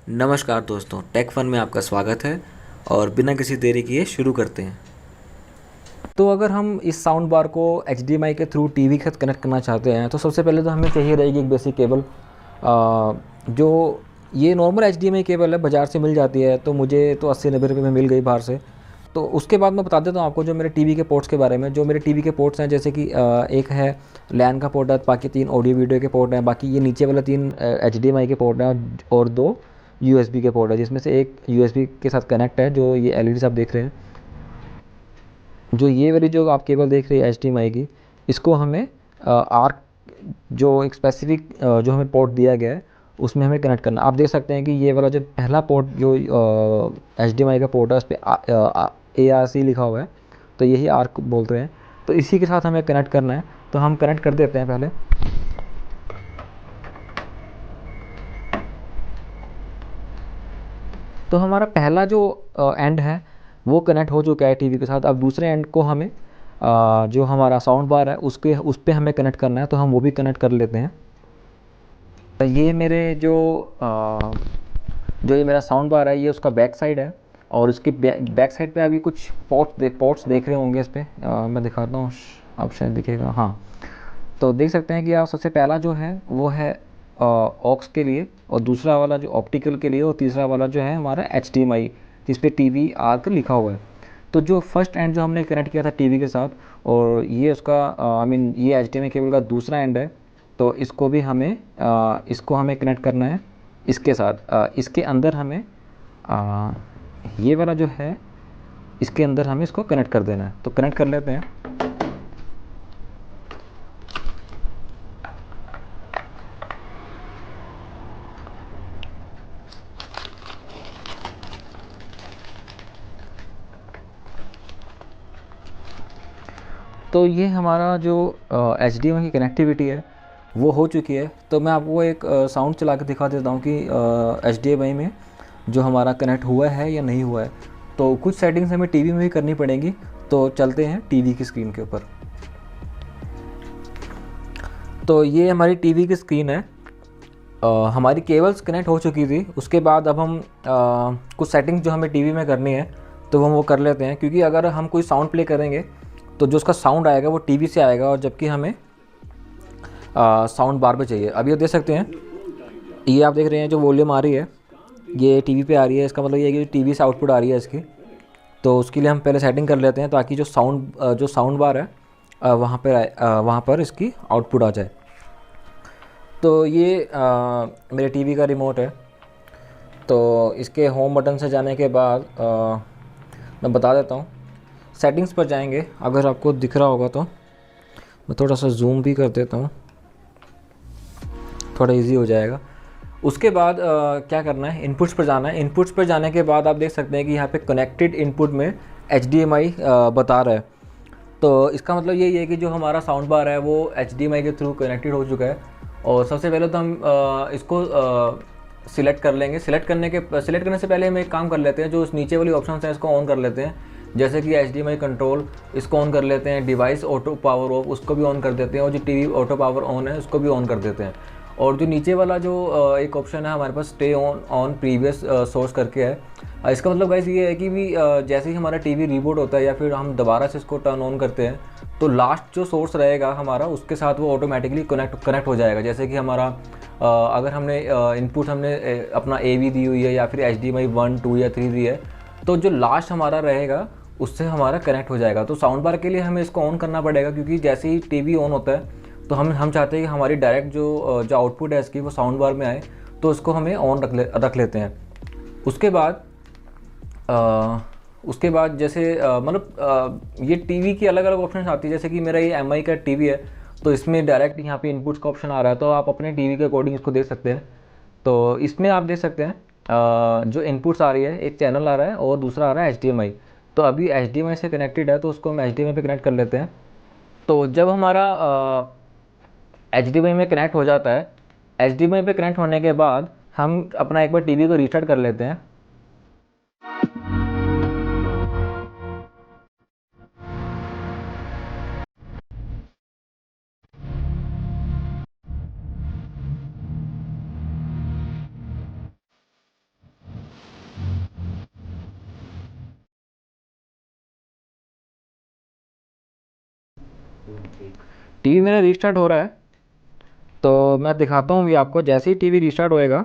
नमस्कार दोस्तों, take fun में आपका स्वागत है। और बिना किसी देरी किए शुरू करते हैं। तो अगर हम इस साउंड बार को HDMI के थ्रू टीवी के साथ कनेक्ट करना चाहते हैं तो सबसे पहले तो हमें चाहिए रहेगी एक बेसिक केबल। जो ये नॉर्मल HDMI केबल है, बाज़ार से मिल जाती है, तो मुझे तो 80-90 रुपये में मिल गई बाहर से। तो उसके बाद मैं बता देता हूँ आपको जो मेरे टीवी के पोर्ट्स के बारे में। जो मेरे टीवी के पोर्ट्स हैं, जैसे कि एक है लैन का पोर्ट है, बाकी 3 ऑडियो वीडियो के पोर्ट हैं, बाकी ये नीचे वाले 3 HDMI के पोर्ट हैं और 2 USB के पोर्ट है, जिसमें से एक USB के साथ कनेक्ट है। जो ये LEDs आप देख रहे हैं, जो ये वाली जो आप केबल देख रहे हैं HDMI की, इसको हमें आर्क जो एक स्पेसिफिक जो हमें पोर्ट दिया गया है उसमें हमें कनेक्ट करना। आप देख सकते हैं कि ये वाला जो पहला पोर्ट जो HDMI का पोर्ट है उस पर ARC लिखा हुआ है, तो यही आर्क बोलते हैं। तो इसी के साथ हमें कनेक्ट करना है, तो हम कनेक्ट कर देते हैं पहले। तो हमारा पहला जो एंड है वो कनेक्ट हो चुका है टीवी के साथ। अब दूसरे एंड को हमें जो हमारा साउंड बार है उस पर हमें कनेक्ट करना है, तो हम वो भी कनेक्ट कर लेते हैं। तो ये मेरे जो ये मेरा साउंड बार है, ये उसका बैक साइड है। और उसकी बैक साइड पे अभी कुछ पोर्ट्स देख रहे होंगे इस पर। मैं दिखाता हूँ, आप शायद दिखेगा, हाँ। तो देख सकते हैं कि आप सबसे पहला जो है वो है ऑक्स के लिए, और दूसरा वाला जो ऑप्टिकल के लिए, और तीसरा वाला जो है हमारा HDMI, जिस पे टीवी आर्क लिखा हुआ है। तो जो फर्स्ट एंड जो हमने कनेक्ट किया था टीवी के साथ, और ये उसका ये HDMI केबल का दूसरा एंड है। तो इसको भी हमें इसको हमें कनेक्ट करना है इसके साथ। इसके अंदर हमें ये वाला जो है, इसके अंदर हमें इसको कनेक्ट कर देना है। तो कनेक्ट कर लेते हैं। तो ये हमारा जो HDMI की कनेक्टिविटी है वो हो चुकी है। तो मैं आपको एक साउंड चला के दिखा देता हूँ कि HDMI में जो हमारा कनेक्ट हुआ है या नहीं हुआ है। तो कुछ सेटिंग्स हमें टीवी में भी करनी पड़ेंगी। तो चलते हैं टीवी की स्क्रीन के ऊपर। तो ये हमारी टीवी की स्क्रीन है। हमारी केबल्स कनेक्ट हो चुकी थी। उसके बाद अब हम कुछ सेटिंग्स जो हमें टीवी में करनी है तो हम वो कर लेते हैं, क्योंकि अगर हम कोई साउंड प्ले करेंगे तो जो उसका साउंड आएगा वो टीवी से आएगा, और जबकि हमें साउंड बार पे चाहिए। अभी आप देख सकते हैं, ये आप देख रहे हैं जो वॉल्यूम आ रही है ये टीवी पे आ रही है। इसका मतलब ये है कि टीवी से आउटपुट आ रही है इसकी। तो उसके लिए हम पहले सेटिंग कर लेते हैं ताकि जो साउंड बार है वहाँ पर इसकी आउटपुट आ जाए। तो ये मेरे टीवी का रिमोट है। तो इसके होम बटन से जाने के बाद मैं बता देता हूँ, सेटिंग्स पर जाएंगे। अगर आपको दिख रहा होगा तो मैं थोड़ा सा जूम भी कर देता हूँ, थोड़ा इजी हो जाएगा। उसके बाद क्या करना है, इनपुट्स पर जाना है। इनपुट्स पर जाने के बाद आप देख सकते हैं कि यहाँ पे कनेक्टेड इनपुट में HDMI बता रहा है। तो इसका मतलब यही है कि जो हमारा साउंड बार है वो HDMI के थ्रू कनेक्टेड हो चुका है। और सबसे पहले तो हम इसको सिलेक्ट कर लेंगे। सिलेक्ट करने से पहले हम एक काम कर लेते हैं, जो उस नीचे वाली ऑप्शन है इसको ऑन कर लेते हैं। जैसे कि HDMI कंट्रोल, इसको ऑन कर लेते हैं। डिवाइस ऑटो पावर ऑफ, उसको भी ऑन कर देते हैं। और जो टीवी ऑटो पावर ऑन है उसको भी ऑन कर देते हैं। और जो नीचे वाला जो एक ऑप्शन है हमारे पास, स्टे ऑन प्रीवियस सोर्स करके है। इसका मतलब गाइस ये है कि भी जैसे ही हमारा टीवी रीबूट होता है या फिर हम दोबारा से इसको टर्न ऑन करते हैं, तो लास्ट जो सोर्स रहेगा हमारा उसके साथ वो ऑटोमेटिकली कनेक्ट हो जाएगा। जैसे कि हमारा अगर हमने इनपुट हमने अपना AV दी हुई है या फिर HDMI 1, 2 या 3 दी है, तो जो लास्ट हमारा रहेगा उससे हमारा कनेक्ट हो जाएगा। तो साउंड बार के लिए हमें इसको ऑन करना पड़ेगा, क्योंकि जैसे ही टीवी ऑन होता है तो हम चाहते हैं कि हमारी डायरेक्ट जो आउटपुट है इसकी वो साउंड बार में आए। तो इसको हमें ऑन रख लेते हैं। उसके बाद जैसे ये टीवी की अलग अलग ऑप्शन आती है। जैसे कि मेरा ये MI का टीवी है, तो इसमें डायरेक्ट यहाँ पे इनपुट्स का ऑप्शन आ रहा है। तो आप अपने टीवी के अकॉर्डिंग इसको देख सकते हैं। तो इसमें आप देख सकते हैं जो इनपुट्स आ रही है, एक चैनल आ रहा है और दूसरा आ रहा है HDMI। तो अभी HDMI से कनेक्टेड है, तो उसको हम HDMI पे कनेक्ट कर लेते हैं। तो जब हमारा HDMI में कनेक्ट हो जाता है, HDMI पे कनेक्ट होने के बाद हम अपना एक बार टीवी को रीस्टार्ट कर लेते हैं। टीवी मेरा रीस्टार्ट हो रहा है, तो मैं दिखाता हूँ भी आपको। जैसे ही टीवी रीस्टार्ट होएगा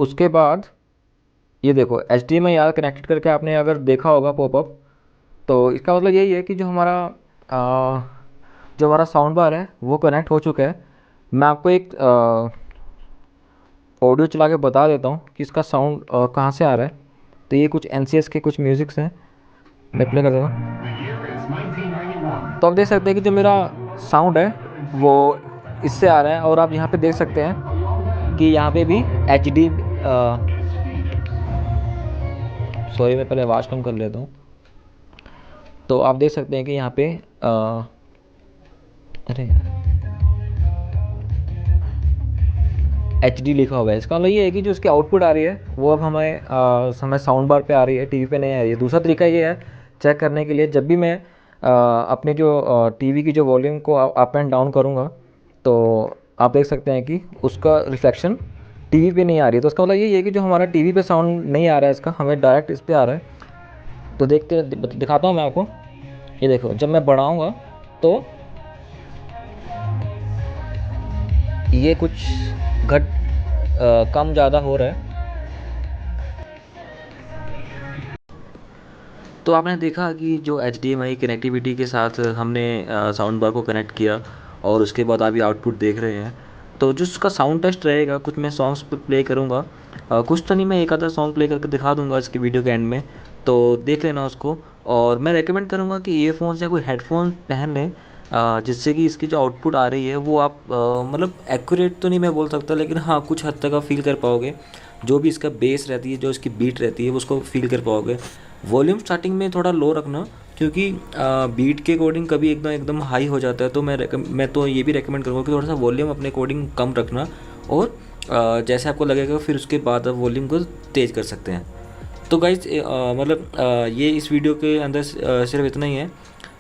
उसके बाद ये देखो HDMI यार कनेक्टेड करके आपने अगर देखा होगा पॉपअप, तो इसका मतलब यही है कि जो हमारा साउंड बार है वो कनेक्ट हो चुका है। मैं आपको एक ऑडियो चला के बता देता हूँ कि इसका साउंड कहाँ से आ रहा है। तो ये कुछ NCS के कुछ म्यूज़िक्स हैं, मैं प्ले कर देता हूँ। तो आप देख सकते हैं कि जो मेरा साउंड है वो इससे आ रहा है, और आप यहाँ पे देख सकते हैं कि यहाँ पे भी HD, सॉरी मैं पहले आवाज़ कम कर लेता हूँ। तो आप देख सकते हैं कि यहाँ पे अरे HD लिखा हुआ है। इसका मतलब ये है कि जो इसकी आउटपुट आ रही है वो अब हमें साउंड बार पे आ रही है, टीवी पे नहीं आ रही है। दूसरा तरीका ये है चेक करने के लिए, जब भी मैं अपने जो टीवी की जो वॉल्यूम को अप एंड डाउन करूँगा, तो आप देख सकते हैं कि उसका रिफ्लेक्शन टीवी पे नहीं आ रही है। तो उसका मतलब ये है कि जो हमारा टीवी पे साउंड नहीं आ रहा है इसका, हमें डायरेक्ट इस पे आ रहा है। तो दिखाता हूँ मैं आपको। ये देखो जब मैं बढ़ाऊँगा तो ये कुछ कम ज़्यादा हो रहा है। तो आपने देखा कि जो HDMI कनेक्टिविटी के साथ हमने साउंड बार को कनेक्ट किया, और उसके बाद अभी आउटपुट देख रहे हैं। तो जो उसका साउंड टेस्ट रहेगा, कुछ मैं सॉन्ग्स प्ले करूँगा, कुछ तो नहीं, मैं एक आधा सॉन्ग प्ले करके दिखा दूँगा इसके वीडियो के एंड में, तो देख लेना उसको। और मैं रेकमेंड करूँगा कि ईयरफोन्स या कोई हेडफोन पहन लें, जिससे कि इसकी जो आउटपुट आ रही है वो आप मतलब एक्यूरेट तो नहीं मैं बोल सकता, लेकिन हाँ कुछ हद तक आप फील कर पाओगे। जो भी इसका बेस रहती है, जो इसकी बीट रहती है, वो उसको फील कर पाओगे। वॉल्यूम स्टार्टिंग में थोड़ा लो रखना, क्योंकि बीट के अकॉर्डिंग कभी एकदम एकदम हाई हो जाता है। तो मैं तो ये भी रेकमेंड करूँगा कि थोड़ा सा वॉल्यूम अपने अकॉर्डिंग कम रखना, और जैसे आपको लगेगा फिर उसके बाद आप वॉल्यूम को तेज़ कर सकते हैं। तो गाइज मतलब ये इस वीडियो के अंदर सिर्फ इतना ही है,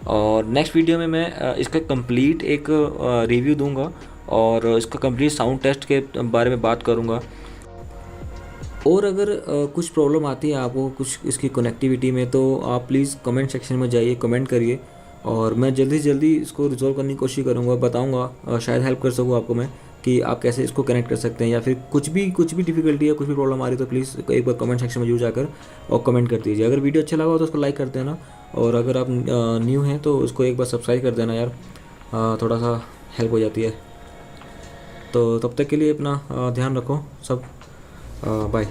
और नेक्स्ट वीडियो में मैं इसका कंप्लीट एक रिव्यू दूंगा, और इसका कंप्लीट साउंड टेस्ट के बारे में बात करूंगा। और अगर कुछ प्रॉब्लम आती है आपको कुछ इसकी कनेक्टिविटी में, तो आप प्लीज़ कमेंट सेक्शन में जाइए, कमेंट करिए, और मैं जल्दी से जल्दी इसको रिजॉल्व करने की कोशिश करूँगा, बताऊँगा, शायद हेल्प कर सकूँ आपको मैं कि आप कैसे इसको कनेक्ट कर सकते हैं। या फिर कुछ भी डिफ़िकल्टी है, कुछ भी प्रॉब्लम आ रही है, तो प्लीज़ एक बार कमेंट सेक्शन में जरूर जाकर और कमेंट कर दीजिए। अगर वीडियो अच्छा लगा हो तो उसको लाइक कर देना, और अगर आप न्यू हैं तो उसको एक बार सब्सक्राइब कर देना यार, थोड़ा सा हेल्प हो जाती है। तो तब तक के लिए अपना ध्यान रखो सब, बाय।